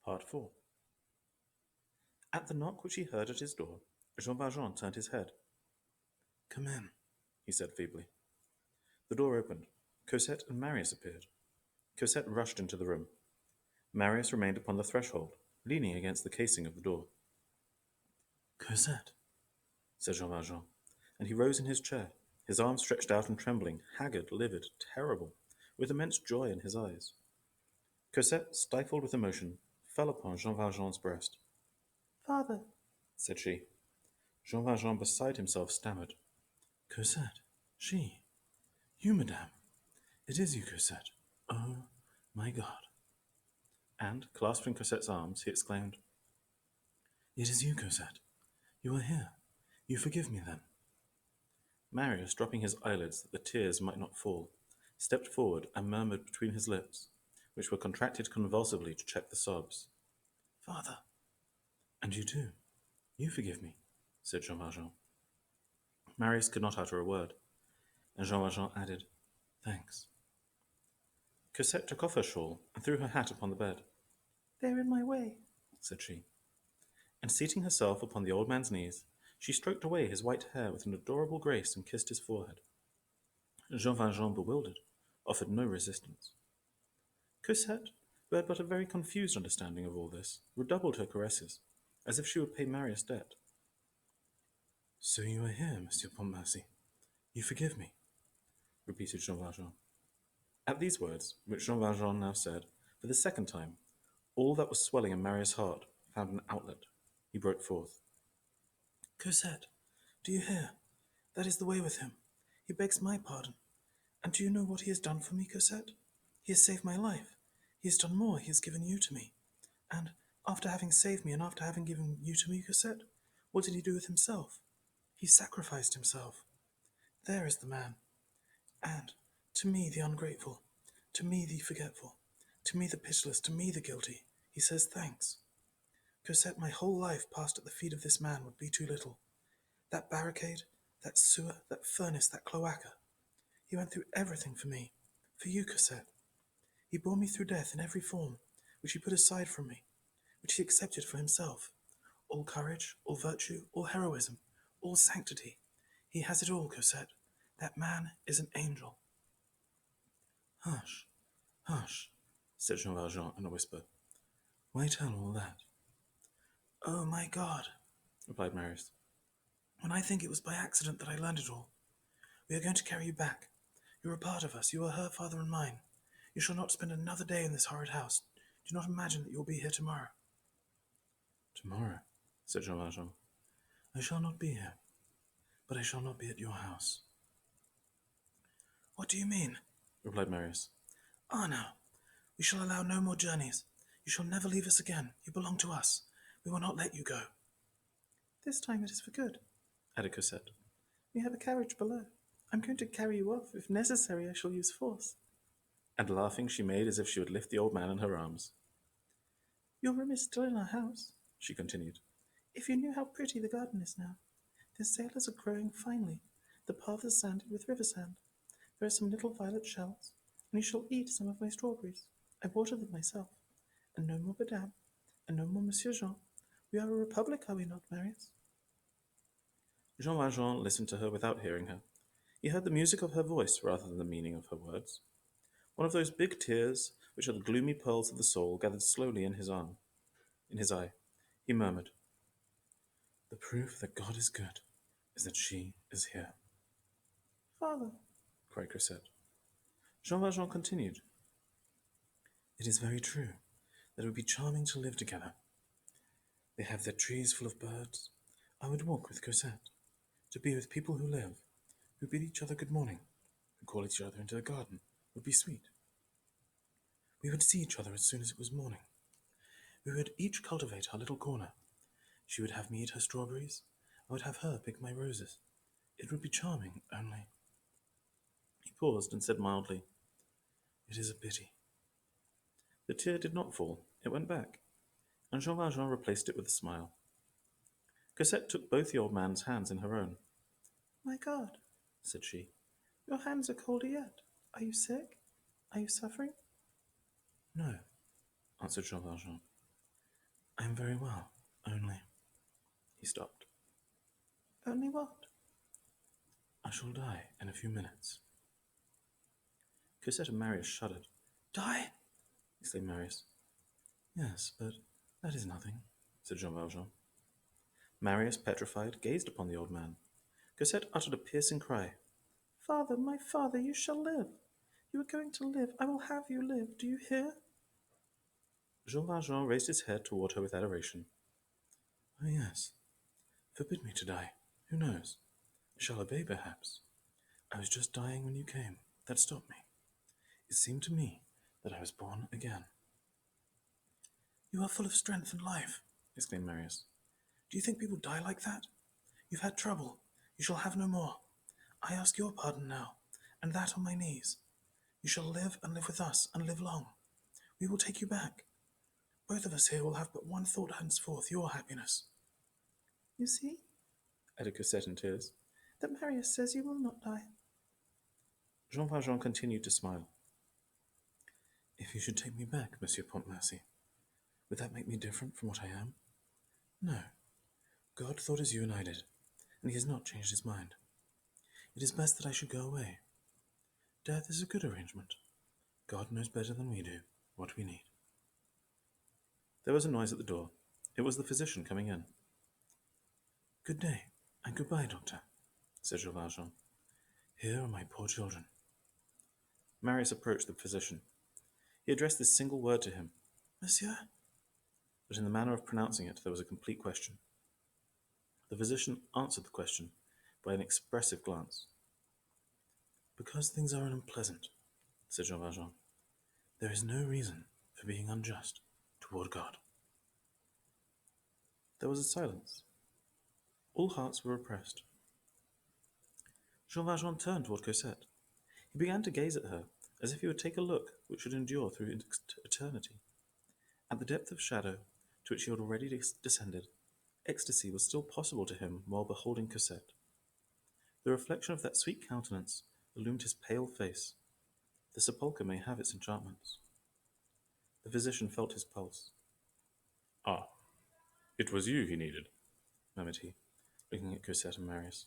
Part 4. At the knock which he heard at his door, Jean Valjean turned his head. "Come in," he said feebly. The door opened. Cosette and Marius appeared. Cosette rushed into the room. Marius remained upon the threshold, leaning against the casing of the door. "Cosette," said Jean Valjean, and he rose in his chair, his arms stretched out and trembling, haggard, livid, terrible, with immense joy in his eyes. Cosette, stifled with emotion, fell upon Jean Valjean's breast. "Father," said she. Jean Valjean, beside himself, stammered. "Cosette, she, you, madame. It is you, Cosette. Oh, my God!" And, clasping Cosette's arms, he exclaimed, "It is you, Cosette. You are here. You forgive me, then?" Marius, dropping his eyelids that the tears might not fall, stepped forward and murmured between his lips, which were contracted convulsively to check the sobs, "Father." "And you too. You forgive me," said Jean Valjean. Marius could not utter a word, and Jean Valjean added, "Thanks." Cosette took off her shawl and threw her hat upon the bed. "They are in my way," said she. And seating herself upon the old man's knees, she stroked away his white hair with an adorable grace and kissed his forehead. Jean Valjean, bewildered, offered no resistance. Cosette, who had but a very confused understanding of all this, redoubled her caresses, as if she would pay Marius' debt. "So you are here, Monsieur Pontmercy. You forgive me," repeated Jean Valjean. At these words, which Jean Valjean now said, for the second time, all that was swelling in Marius' heart found an outlet. He broke forth. "Cosette, do you hear? That is the way with him. He begs my pardon. And do you know what he has done for me, Cosette? He has saved my life. He has done more. He has given you to me. And, after having saved me and after having given you to me, Cosette, what did he do with himself? He sacrificed himself. There is the man. And, to me, the ungrateful, to me, the forgetful, to me, the pitiless, to me, the guilty, he says thanks. Cosette, my whole life passed at the feet of this man would be too little. That barricade, that sewer, that furnace, that cloaca. He went through everything for me, for you, Cosette. He bore me through death in every form, which he put aside from me, which he accepted for himself. All courage, all virtue, all heroism, all sanctity. He has it all, Cosette. That man is an angel." "Hush, hush," said Jean Valjean in a whisper. "Why tell all that?" "Oh, my God," replied Marius. "When I think it was by accident that I learned it all. We are going to carry you back. You are a part of us. You are her father and mine. You shall not spend another day in this horrid house. Do not imagine that you will be here tomorrow." "Tomorrow," said Jean Valjean. "I shall not be here, but I shall not be at your house." "What do you mean?" replied Marius. "Ah, no. We shall allow no more journeys. You shall never leave us again. You belong to us. We will not let you go." "This time it is for good," added Cosette. "We have a carriage below. I'm going to carry you off. If necessary, I shall use force." And laughing, she made as if she would lift the old man in her arms. "Your room is still in our house," she continued. "If you knew how pretty the garden is now. The sailors are growing finely. The path is sanded with river sand. There are some little violet shells, and you shall eat some of my strawberries. I water them myself. And no more Madame, and no more Monsieur Jean. We are a republic, are we not, Marius?" Jean Valjean listened to her without hearing her. He heard the music of her voice rather than the meaning of her words. One of those big tears, which are the gloomy pearls of the soul, gathered slowly in his eye. He murmured, "The proof that God is good is that she is here." "Father," cried Cosette. Jean Valjean continued, "It is very true that it would be charming to live together. They have their trees full of birds. I would walk with Cosette. To be with people who live, who bid each other good morning, who call each other into the garden, would be sweet. We would see each other as soon as it was morning. We would each cultivate our little corner. She would have me eat her strawberries. I would have her pick my roses. It would be charming, only—" He paused and said mildly, "It is a pity." The tear did not fall. It went back, and Jean Valjean replaced it with a smile. Cosette took both the old man's hands in her own. "My God," said she, "your hands are colder yet. Are you sick? Are you suffering?" "No," answered Jean Valjean. I am very well, only... He stopped. Only what? I shall die in a few minutes. Cosette and Marius shuddered. Die? Exclaimed Marius. Yes, but that is nothing, said Jean Valjean. Marius, petrified, gazed upon the old man. Cosette uttered a piercing cry. Father, my father, you shall live. You are going to live. I will have you live. Do you hear? Jean Valjean raised his head toward her with adoration. Oh, yes. Forbid me to die. Who knows? I shall obey, perhaps. I was just dying when you came. That stopped me. It seemed to me that I was born again. You are full of strength and life, exclaimed Marius. Do you think people die like that? You've had trouble. You shall have no more. I ask your pardon now, and that on my knees. You shall live and live with us, and live long. We will take you back. Both of us here will have but one thought henceforth, your happiness. You see, added Cosette in tears, that Marius says you will not die. Jean Valjean continued to smile. If you should take me back, Monsieur Pontmercy, would that make me different from what I am? No. God thought as you and I did, and he has not changed his mind. It is best that I should go away. Death is a good arrangement. God knows better than we do what we need. There was a noise at the door. It was the physician coming in. Good day, and goodbye, doctor, said Jean Valjean. Here are my poor children. Marius approached the physician. He addressed this single word to him, Monsieur, but in the manner of pronouncing it there was a complete question. The physician answered the question by an expressive glance. Because things are unpleasant, said Jean Valjean, there is no reason for being unjust toward God. There was a silence. All hearts were oppressed. Jean Valjean turned toward Cosette. He began to gaze at her, as if he would take a look which should endure through eternity. At the depth of shadow to which he had already descended, ecstasy was still possible to him while beholding Cosette. The reflection of that sweet countenance illumined his pale face. The sepulchre may have its enchantments. The physician felt his pulse. Ah, it was you he needed, murmured he, looking at Cosette and Marius.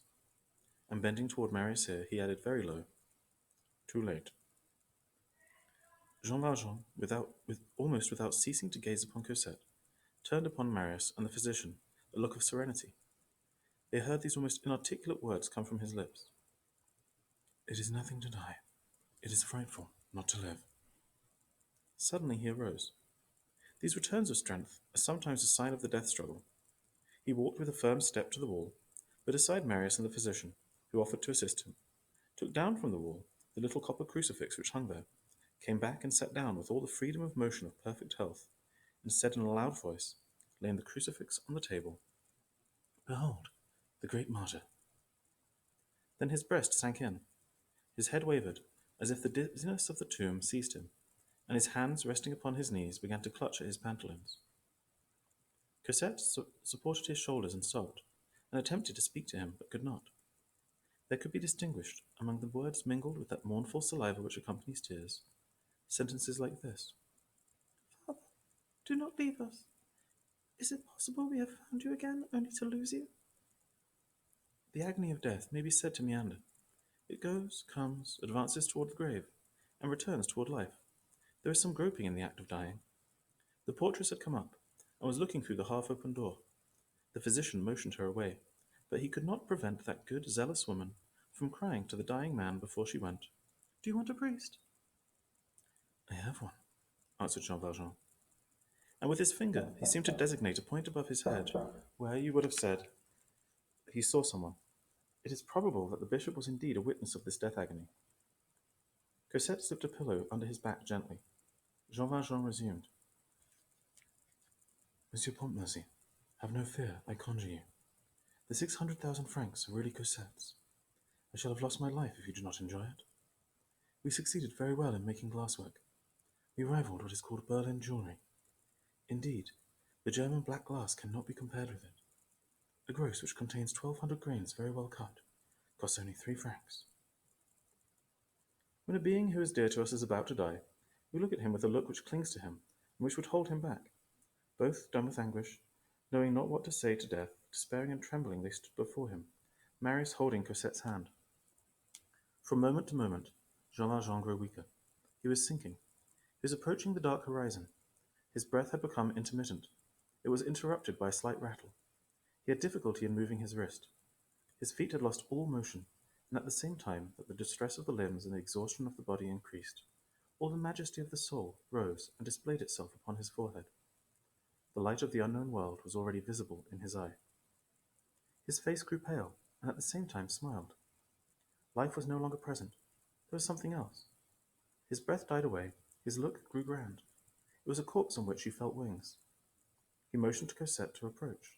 And bending toward Marius here, he added very low, Too late. Jean Valjean, almost without ceasing to gaze upon Cosette, turned upon Marius and the physician a look of serenity. They heard these almost inarticulate words come from his lips. It is nothing to die. It is frightful not to live. Suddenly he arose. These returns of strength are sometimes a sign of the death struggle. He walked with a firm step to the wall, but aside Marius and the physician, who offered to assist him, took down from the wall the little copper crucifix which hung there, came back and sat down with all the freedom of motion of perfect health, and said in a loud voice, laying the crucifix on the table, Behold, the great martyr. Then his breast sank in, his head wavered, as if the dizziness of the tomb seized him, and his hands, resting upon his knees, began to clutch at his pantaloons. Cosette supported his shoulders and sobbed, and attempted to speak to him, but could not. There could be distinguished, among the words mingled with that mournful saliva which accompanies tears, sentences like this. Father, do not leave us. Is it possible we have found you again, only to lose you? The agony of death may be said to meander. It goes, comes, advances toward the grave, and returns toward life. There is some groping in the act of dying. The portress had come up, and was looking through the half-open door. The physician motioned her away, but he could not prevent that good, zealous woman from crying to the dying man before she went, Do you want a priest? I have one, answered Jean Valjean. And with his finger he seemed to designate a point above his head, where you would have said he saw someone. It is probable that the bishop was indeed a witness of this death agony. Cosette slipped a pillow under his back gently. Jean Valjean resumed. Monsieur Pontmercy, have no fear, I conjure you. The 600,000 francs are really Cosette's. I shall have lost my life if you do not enjoy it. We succeeded very well in making glasswork. We rivaled what is called Berlin jewellery. Indeed, the German black glass cannot be compared with it. A gross which contains 1,200 grains very well cut costs only 3 francs. When a being who is dear to us is about to die, we look at him with a look which clings to him and which would hold him back. Both dumb with anguish, knowing not what to say to death, despairing and trembling, they stood before him, Marius holding Cosette's hand. From moment to moment, Jean Valjean grew weaker. He was sinking. He was approaching the dark horizon. His breath had become intermittent. It was interrupted by a slight rattle. He had difficulty in moving his wrist. His feet had lost all motion, and at the same time that the distress of the limbs and the exhaustion of the body increased, all the majesty of the soul rose and displayed itself upon his forehead. The light of the unknown world was already visible in his eye. His face grew pale, and at the same time smiled. Life was no longer present. There was something else. His breath died away. His look grew grand. It was a corpse on which he felt wings. He motioned to Cosette to approach,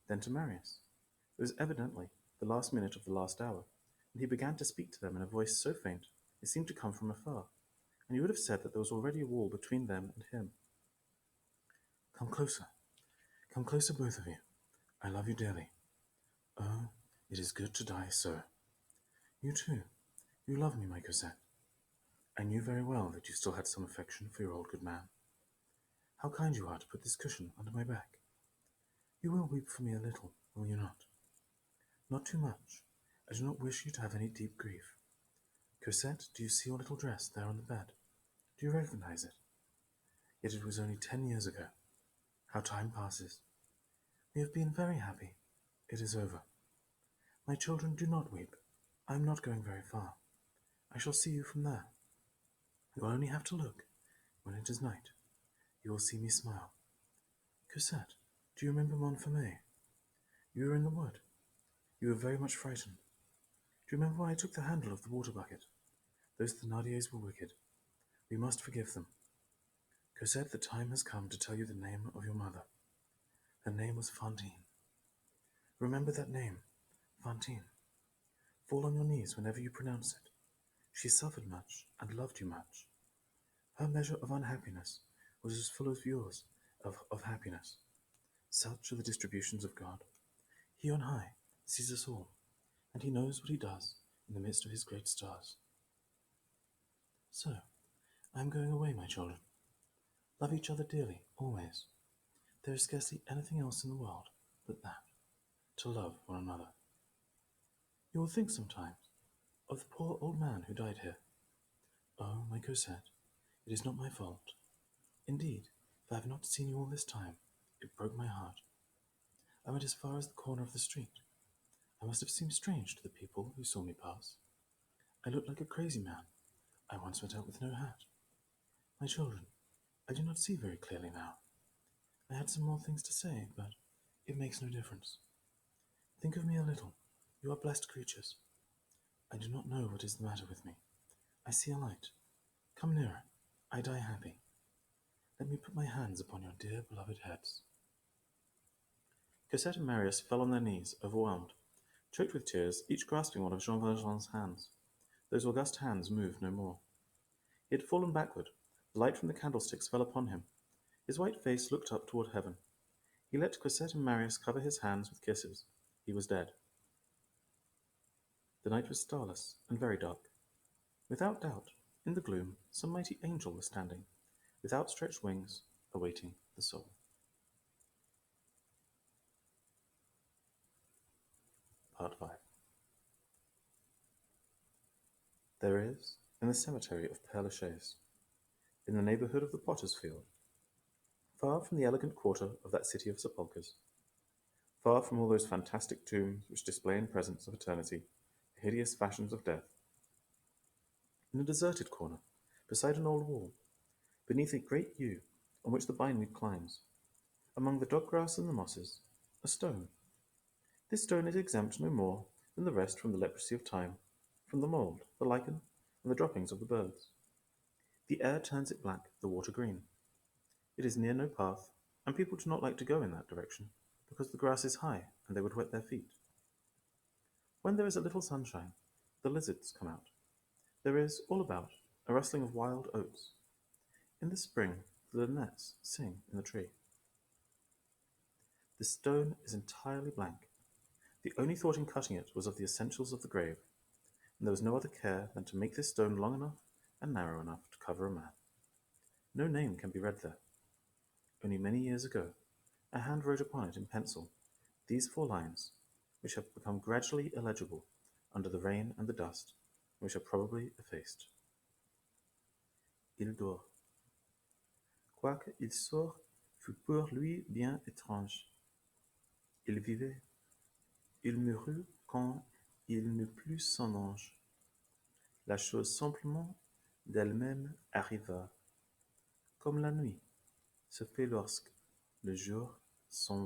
then to Marius. It was evidently the last minute of the last hour, and he began to speak to them in a voice so faint it seemed to come from afar, and you would have said that there was already a wall between them and him. Come closer, both of you. I love you dearly. Oh, it is good to die so. You too. You love me, my Cosette. I knew very well that you still had some affection for your old good man. How kind you are to put this cushion under my back. You will weep for me a little, will you not? Not too much. I do not wish you to have any deep grief. Cosette, do you see your little dress there on the bed? Do you recognize it? Yet it was only 10 years ago. How time passes. We have been very happy. It is over. My children, do not weep. I am not going very far. I shall see you from there. You will only have to look. When it is night, you will see me smile. Cosette, do you remember Montfermeil? You were in the wood. You were very much frightened. Do you remember when I took the handle of the water bucket? Those Thénardiers were wicked. We must forgive them. Cosette, the time has come to tell you the name of your mother. Her name was Fantine. Remember that name, Fantine. Fall on your knees whenever you pronounce it. She suffered much and loved you much. Her measure of unhappiness was as full as yours of happiness. Such are the distributions of God. He on high sees us all, and he knows what he does in the midst of his great stars. So, I am going away, my children. Love each other dearly, always. There is scarcely anything else in the world but that, to love one another. You will think sometimes of the poor old man who died here. Oh, my Cosette, it is not my fault. Indeed, if I have not seen you all this time, it broke my heart. I went as far as the corner of the street. I must have seemed strange to the people who saw me pass. I looked like a crazy man. I once went out with no hat. My children, I do not see very clearly now. I had some more things to say, but it makes no difference. Think of me a little. You are blessed creatures. I do not know what is the matter with me. I see a light. Come nearer. I die happy. Let me put my hands upon your dear beloved heads. Cosette and Marius fell on their knees, overwhelmed, choked with tears, each grasping one of Jean Valjean's hands. Those august hands moved no more. He had fallen backward. The light from the candlesticks fell upon him. His white face looked up toward heaven. He let Cosette and Marius cover his hands with kisses. He was dead. The night was starless and very dark. Without doubt, in the gloom, some mighty angel was standing, with outstretched wings, awaiting the soul. Part 5. There is, in the cemetery of Père Lachaise, in the neighborhood of the Potter's Field, far from the elegant quarter of that city of sepulchres, far from all those fantastic tombs which display in presence of eternity the hideous fashions of death, in a deserted corner, beside an old wall, beneath a great yew on which the bindweed climbs, among the dog-grass and the mosses, a stone. This stone is exempt no more than the rest from the leprosy of time, from the mould, the lichen, and the droppings of the birds. The air turns it black, the water green. It is near no path, and people do not like to go in that direction, because the grass is high, and they would wet their feet. When there is a little sunshine, the lizards come out. There is, all about, a rustling of wild oats. In the spring, the linnets sing in the tree. The stone is entirely blank. The only thought in cutting it was of the essentials of the grave, and there was no other care than to make this stone long enough and narrow enough to cover a man. No name can be read there. Only many years ago, A hand wrote upon it in pencil these 4 lines, which have become gradually illegible under the rain and the dust, and which are probably effaced. Il dort. Quoique il sort fût pour lui bien étrange. Il vivait. Il mourut quand il n'eut plus son ange. La chose simplement d'elle-même arriva, comme la nuit se fait lorsque le jour s'en va.